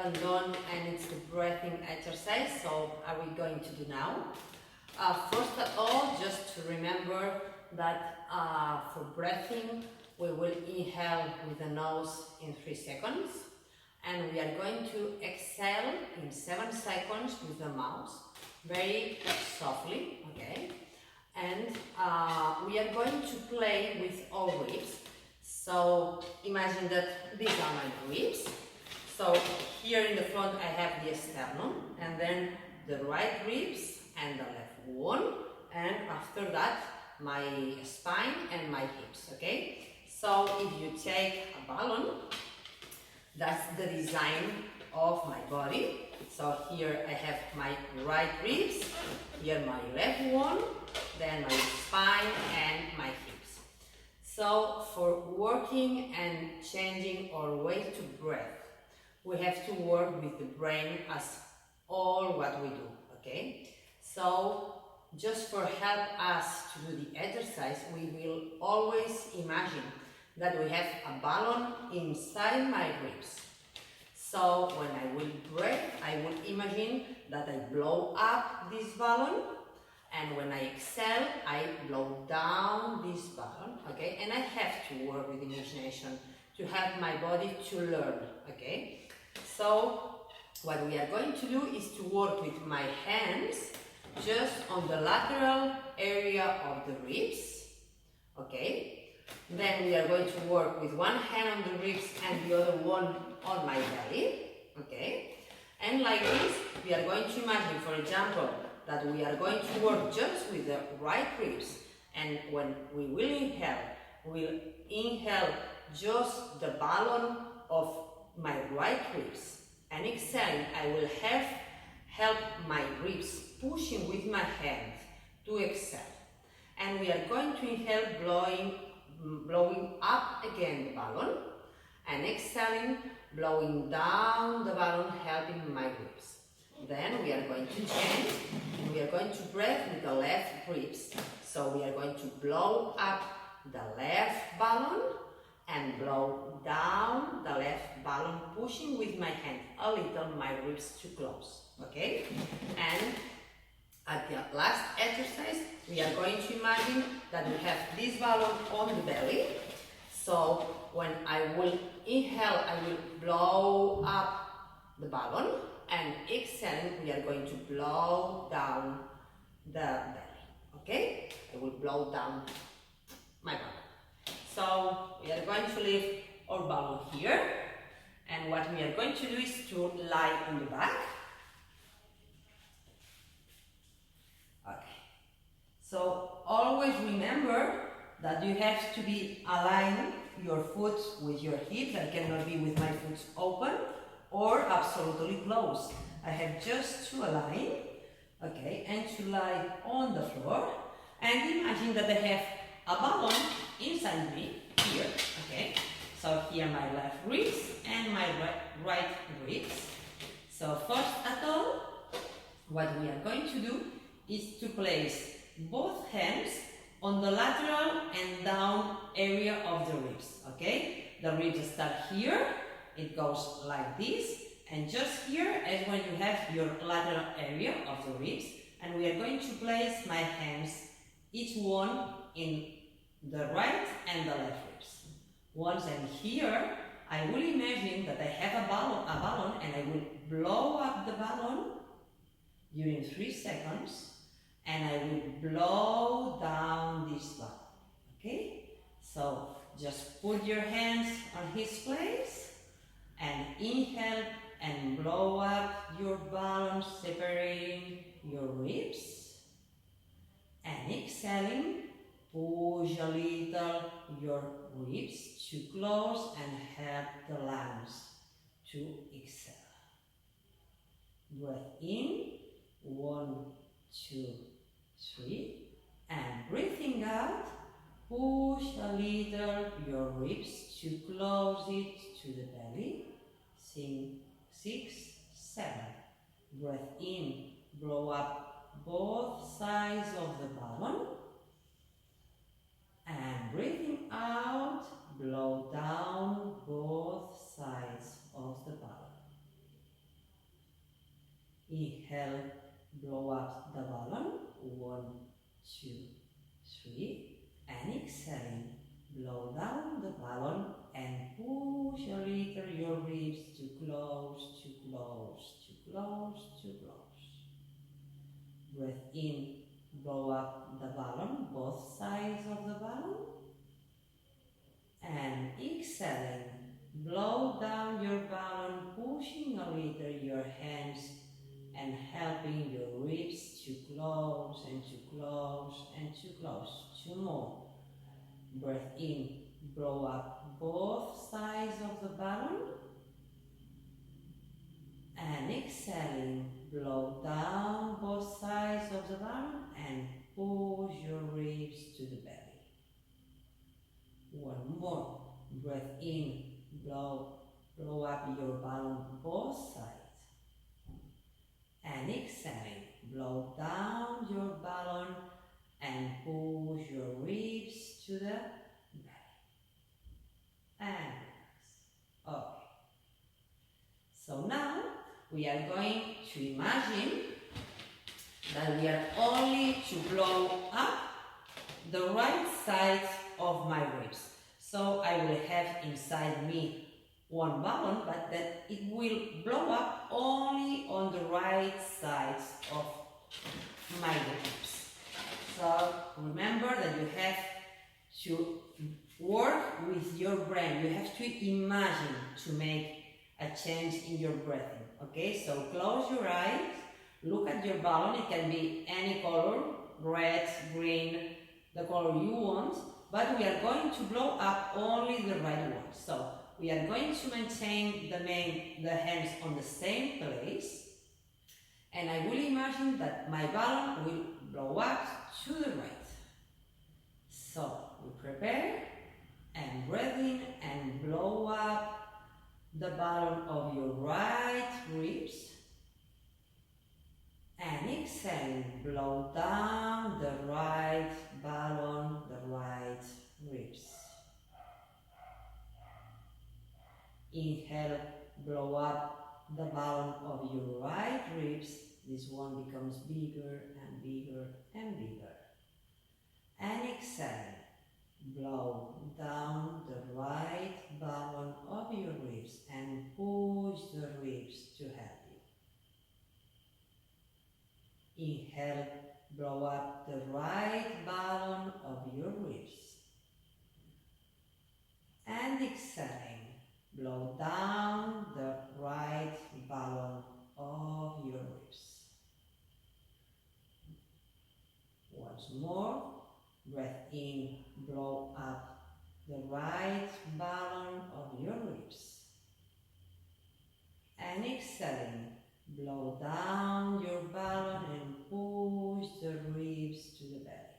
haven't done, and it's the breathing exercise, so are we going to do now? First of all, just to remember that for breathing, we will inhale with the nose in 3 seconds, and we are going to exhale in 7 seconds with the mouth, very softly, okay? And we are going to play with all ribs. So imagine that these are my ribs. So here in the front I have the sternum, and then the right ribs and the left one, and after that my spine and my hips, okay? So if you take a balloon, that's the design of my body. So here I have my right ribs, here my left one, then my spine and my hips. So for working and changing our way to breath, we have to work with the brain as all what we do, okay? So just for help us to do the exercise, we will always imagine that we have a balloon inside my ribs. So when I will breathe, I will imagine that I blow up this balloon, and when I exhale, I blow down this balloon, okay? And I have to work with imagination to help my body to learn, okay? So what we are going to do is to work with my hands just on the lateral area of the ribs, okay? Then we are going to work with one hand on the ribs and the other one on my belly, okay? And like this, we are going to imagine, for example, that we are going to work just with the right ribs, and when we will inhale, we'll inhale just the balloon of my right ribs, and exhaling, I will help my ribs pushing with my hand to exhale. And we are going to inhale, blowing up again the balloon, and exhaling, blowing down the balloon, helping my ribs. Then we are going to change, and we are going to breathe with the left ribs. So we are going to blow up the left balloon and blow down the left balloon, pushing with my hand a little my ribs to close, okay? And at the last exercise, we are going to imagine that we have this balloon on the belly. So when I will inhale, I will blow up the balloon, and exhaling, we are going to blow down the belly, okay? I will blow down my balloon. So we are going to leave our balloon here, and what we are going to do is to lie on the back. Okay. So always remember that you have to be aligning your foot with your hips. I cannot be with my foot open or absolutely closed. I have just to align, okay, and to lie on the floor, and imagine that I have a balloon inside me here, okay? So here my left ribs and my right ribs. So first at all, what we are going to do is to place both hands on the lateral and down area of the ribs, okay? The ribs start here, it goes like this, and just here is when you have your lateral area of the ribs, and we are going to place my hands, each one in the right and the left ribs. Once I'm here, I will imagine that I have a balloon, and I will blow up the balloon during 3 seconds, and I will blow down this balloon, okay? So just put your hands on his place, and inhale and blow up your balloon, separating your ribs, and exhaling, push a little your ribs to close and help the lungs to exhale. Breathe in, 1, 2, 3, and breathing out, push a little your ribs to close it to the belly. 6, 7. Breathe in, blow up both sides of the balloon, and breathing out, blow down both sides of the balloon. the balloon. 1, 2, 3. And exhaling, blow down the balloon and push a little your ribs to close, to close, to close, to close. Breathe in, blow up the balloon, both sides of the balloon. And exhaling, blow down your balloon, pushing a little your hands and helping your ribs to close and to close and to close. 2 more. Breathe in, blow up both sides of the balloon. And exhaling, blow down both sides of the balloon and push your ribs to the belly. 1 more. Breathe in, blow up your balloon both sides. And exhaling, blow down your balloon and push your ribs to the belly. And relax. Okay. So now we are going to imagine that we are only to blow up the right side of my ribs. So I will have inside me 1 balloon, but that it will blow up only on the right sides of my ribs. So remember that you have to work with your brain. You have to imagine to make a change in your breathing. Okay, so close your eyes, look at your balloon. It can be any color, red, green, the color you want, but we are going to blow up only the right one. So we are going to maintain the hands on the same place, and I will imagine that my balloon will blow up to the right. So we prepare and breathe in and blow up the balloon of your right ribs, and exhaling, blow down the right balloon, the right ribs. Inhale, blow up the balloon of your right ribs. This one becomes bigger and bigger and bigger. And exhale, blow down the right balloon of your ribs and push the ribs to help you. Inhale, blow up the right balloon of your ribs. And exhaling, blow down the right balloon of your ribs. Once more, breathe in, blow up the right balloon of your ribs. And exhaling, blow down your balloon and push the ribs to the belly.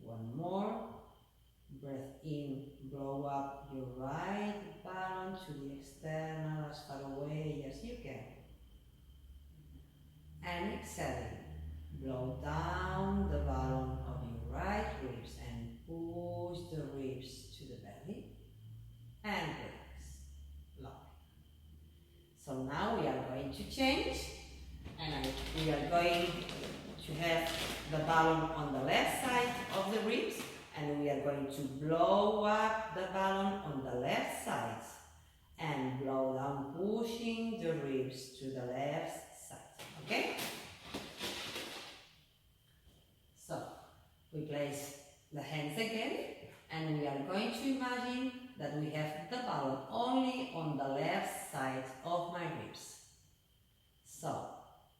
One more. Breathe in, blow up your right balloon to the external as far away as you can. And exhaling, blow down the balloon of your right ribs and push the ribs to the belly. And relax. Lovely. So now we are going to change, and we are going to have the balloon on the left side of the ribs, and we are going to blow up the balloon on the left side and blow down, pushing the ribs to the left side. Okay? So we place the hands again, and we are going to imagine that we have the balloon only on the left side of my ribs. So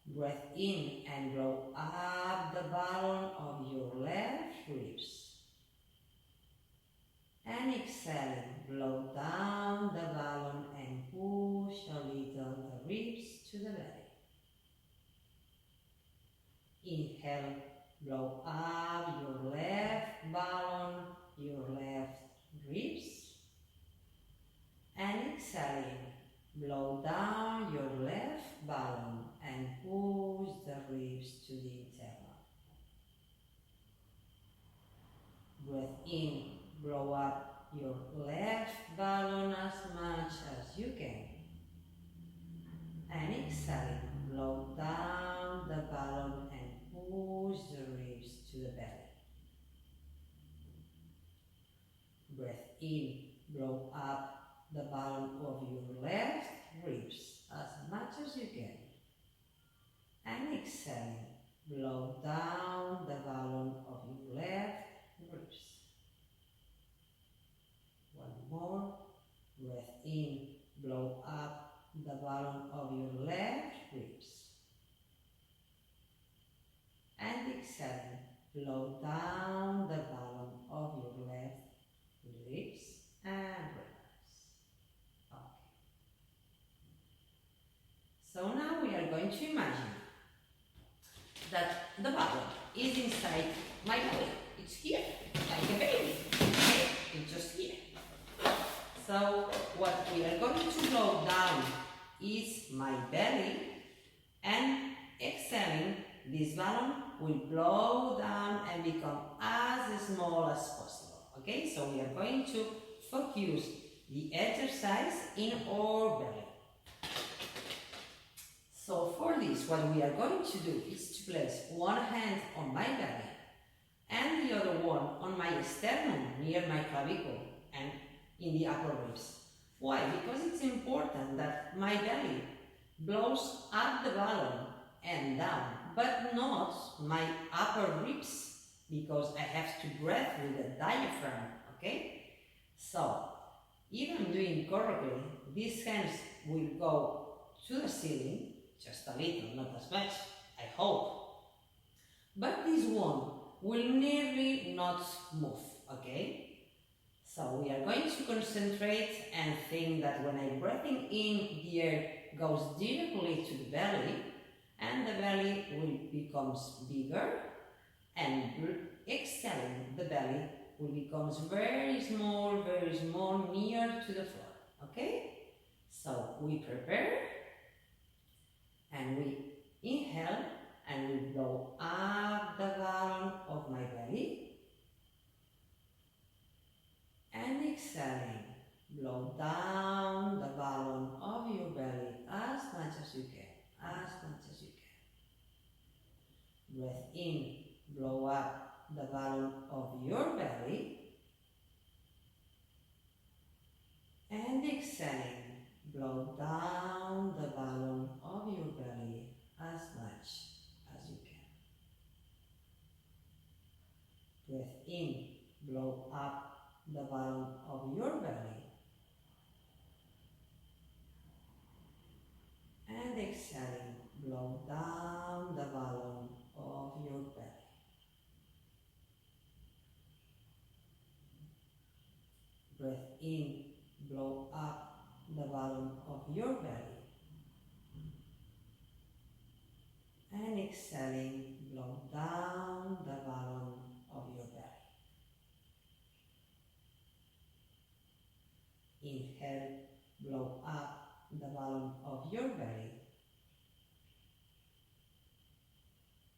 breathe in and blow up the balloon of your left ribs. And exhaling, blow down the balloon and push a little the ribs to the belly. Inhale, blow up your left balloon, your left ribs. And exhaling, blow down your left balloon and push the ribs to the internal. Breathe in, blow up your left balloon as much as you can. And exhaling, blow down the balloon and push the ribs to the belly. Breath in, blow up the balloon of your left ribs as much as you can. And exhaling, blow down the balloon of your left ribs. One more. Breath in, blow up the balloon of your left ribs. And exhaling, blow down the balloon of your left ribs and relax. Okay. So now we are going to imagine that the balloon is inside my belly. It's here, like a baby. Okay? It's just here. So what we are going to blow down is my belly, and exhaling, this balloon will blow down and become as small as possible. Okay, so we are going to focus the exercise in our belly. So for this, what we are going to do is to place one hand on my belly and the other one on my sternum near my clavicle and in the upper ribs. Why? Because it's important that my belly blows up the balloon and down, but not my upper ribs, because I have to breathe with the diaphragm, okay? So, if I'm doing correctly, these hands will go to the ceiling, just a little, not as much, I hope. But this one will nearly not move, okay? So we are going to concentrate and think that when I'm breathing in, the air goes directly to the belly, and the belly will become bigger, and exhaling, the belly will become very small, near to the floor. Okay? So we prepare, and we inhale, and we blow up the balloon of my belly. And exhaling, blow down the balloon of your belly as much as you can, Breath in, blow up the balloon of your belly. And exhaling, blow down the balloon of your belly as much as you can. Breath in, blow up the balloon of your belly, and exhaling, blow down the balloon of your belly. Breath in, blow up the balloon of your belly, and exhaling, blow down the balloon of your belly. Inhale, blow up the balloon of your belly,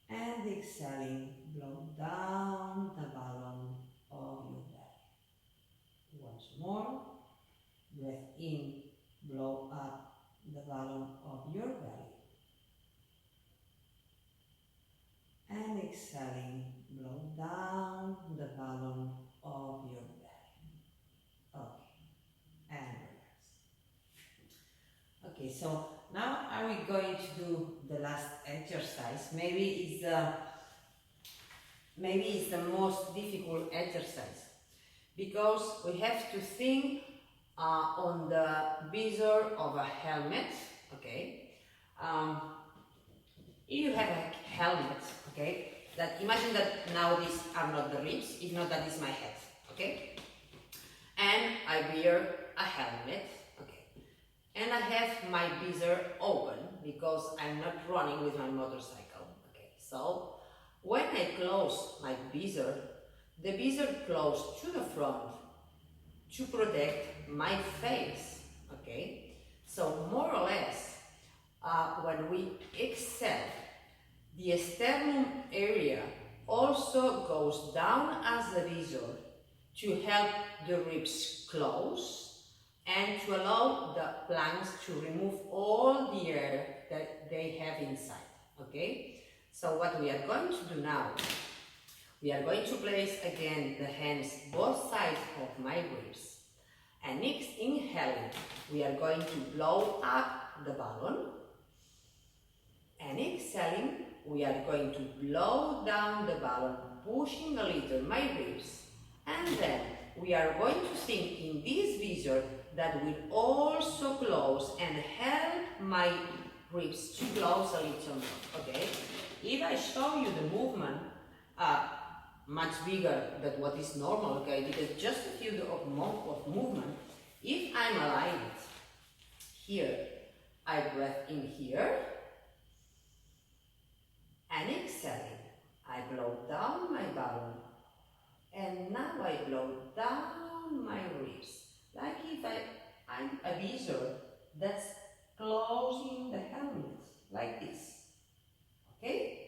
and exhaling, blow down the balloon of your belly. Once more, breath in, blow up the balloon of your belly, and exhaling, blow down the balloon of your belly. Okay. And relax. Okay, so now are we going to do the last exercise? Maybe it's the most difficult exercise, because we have to think on the visor of a helmet. Okay, if you have a helmet, okay, that imagine that now these are not the ribs, if not that is my head. Okay, and I wear a helmet, okay, and I have my visor open because I'm not running with my motorcycle, okay. So when I close my visor, the visor closes to the front to protect my face, okay. So more or less, when we exhale, the sternum area also goes down as the visor to help the ribs close and to allow the lungs to remove all the air that they have inside, okay? So what we are going to do now, we are going to place again the hands both sides of my ribs. And next, inhaling, we are going to blow up the balloon. And exhaling, we are going to blow down the balloon, pushing a little my ribs. And then we are going to think in this visor that will also close and help my ribs to close a little more, okay? If I show you the movement, much bigger than what is normal, okay? Because just a few of movement, if I'm aligned here, I breathe in here, and exhaling, I blow down my balloon, and now I blow down my ribs, like if I'm a visor that's closing the helmet, like this, okay?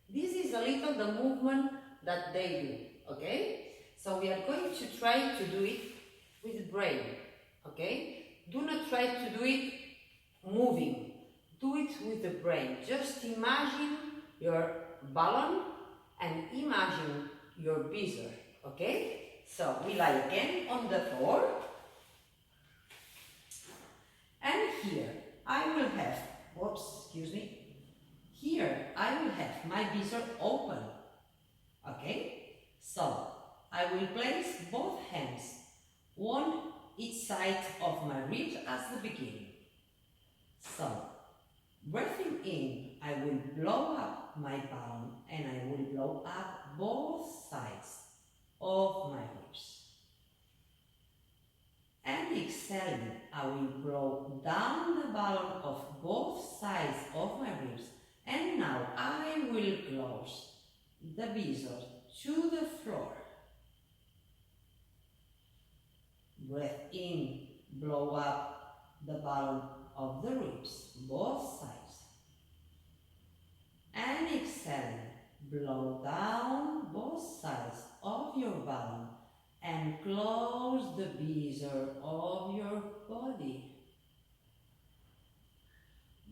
This is a little the movement that they do, okay? So we are going to try to do it with the brain, okay? Do not try to do it moving, do it with the brain. Just imagine your balloon and imagine your visor, okay? So we lie again on the floor, and here I will have, whoops, excuse me, here I will have my visor open, okay? So I will place both hands on each side of my ribs as the beginning. So breathing in, I will blow up my balloon and I will blow up both sides of my ribs. And exhaling, I will blow down the balloon of both sides of my ribs. And now I will close the visor to the floor. Breathe in, blow up the balloon of the ribs, both sides. And exhaling, blow down both sides of your balloon and close the visor of your body.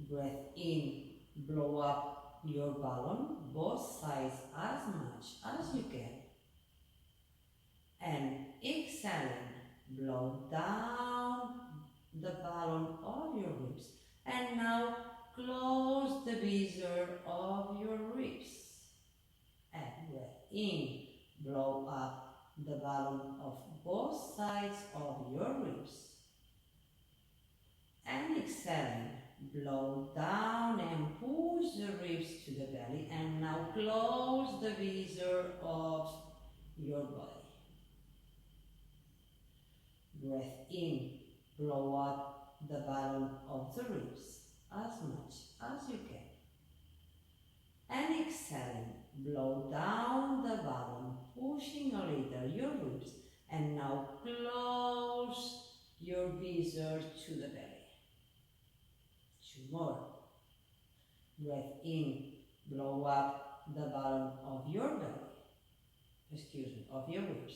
Breathe in, blow up your balloon, both sides as much as you can. And exhaling, blow down the balloon of your ribs. And now close the visor of your ribs. And breathe in, blow up the balloon of both sides of your ribs. And exhaling, blow down and push the ribs to the belly. And now close the visor of your body. Breathe in, blow up the balloon of the ribs as much as you can. And exhaling, blow down the balloon, pushing a little your ribs. And now close your visor to the belly. 2 more. Breathe in, blow up the balloon of your belly, of your ribs.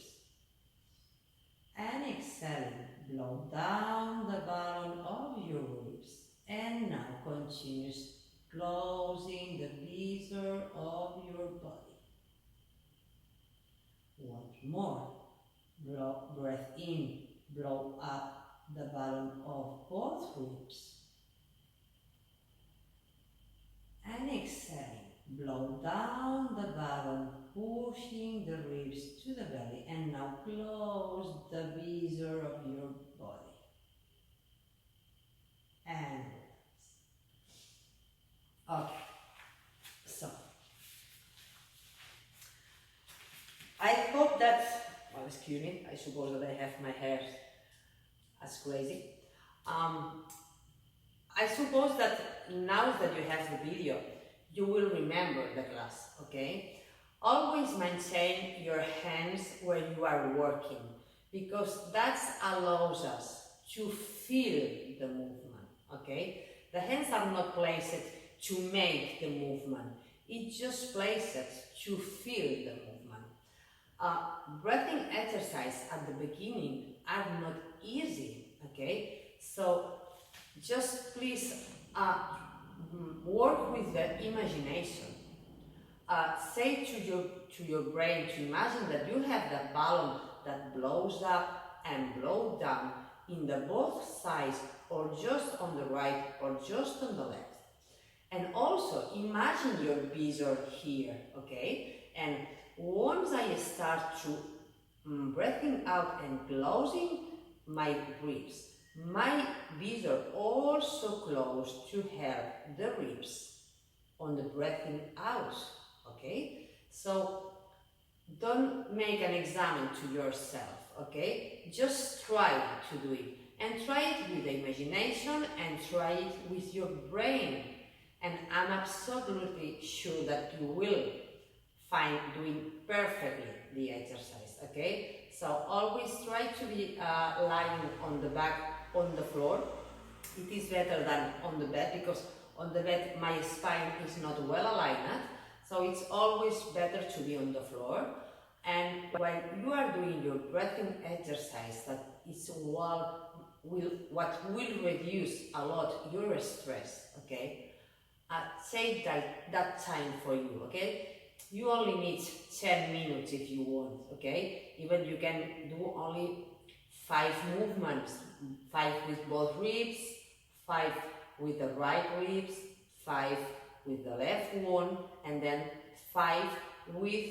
And exhaling, blow down the balloon of your ribs. And now continues closing the visor of your body. 1 more. Breathe in, blow up the balloon of both ribs. And exhaling, blow down the balloon, pushing the ribs to the belly. And now close the visor of your body. And relax. Okay, so I hope that, well, excuse me, I suppose that I have my hair as crazy. I suppose that now that you have the video, you will remember the class, okay? Always maintain your hands where you are working, because that allows us to feel the movement, okay? The hands are not placed to make the movement, it just places to feel the movement. Breathing exercise at the beginning are not easy, okay? So just please work with the imagination. Say to your brain to imagine that you have that balloon that blows up and blows down in the both sides, or just on the right or just on the left. And also imagine your visor here, okay? And once I start to breathing out and closing my ribs, my visor also close to help the ribs on the breathing out, okay? So don't make an exam to yourself, okay? Just try to do it, and try it with the imagination and try it with your brain, and I'm absolutely sure that you will find doing perfectly the exercise, okay? So always try to be lying on the back on the floor. It is better than on the bed, because on the bed my spine is not well aligned, so it's always better to be on the floor. And while you are doing your breathing exercise, that is what will reduce a lot your stress, okay? Take that time for you, okay? You only need 10 minutes if you want, okay? Even you can do only 5 movements, 5 with both ribs, 5 with the right ribs, 5 with the left one, and then 5 with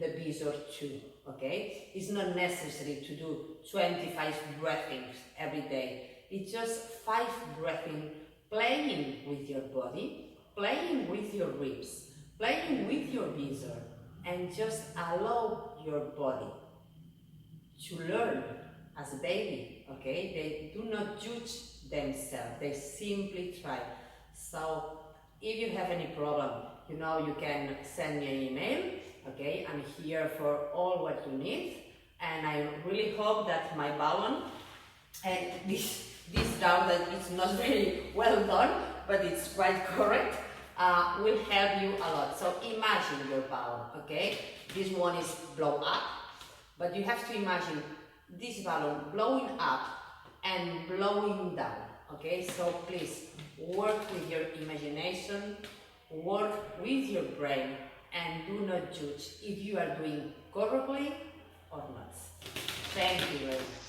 the visor too, okay? It's not necessary to do 25 breathings every day. It's just 5 breathing, playing with your body, playing with your ribs, playing with your visor, and just allow your body to learn as a baby, okay? They do not judge themselves, they simply try. So if you have any problem, you know, you can send me an email, okay? I'm here for all what you need, and I really hope that my balloon and this round that it's not very well done, but it's quite correct, will help you a lot. So imagine your balloon, okay? This one is blow up, but you have to imagine this balloon blowing up and blowing down, okay? So please work with your imagination, work with your brain, and do not judge if you are doing correctly or not. Thank you very much.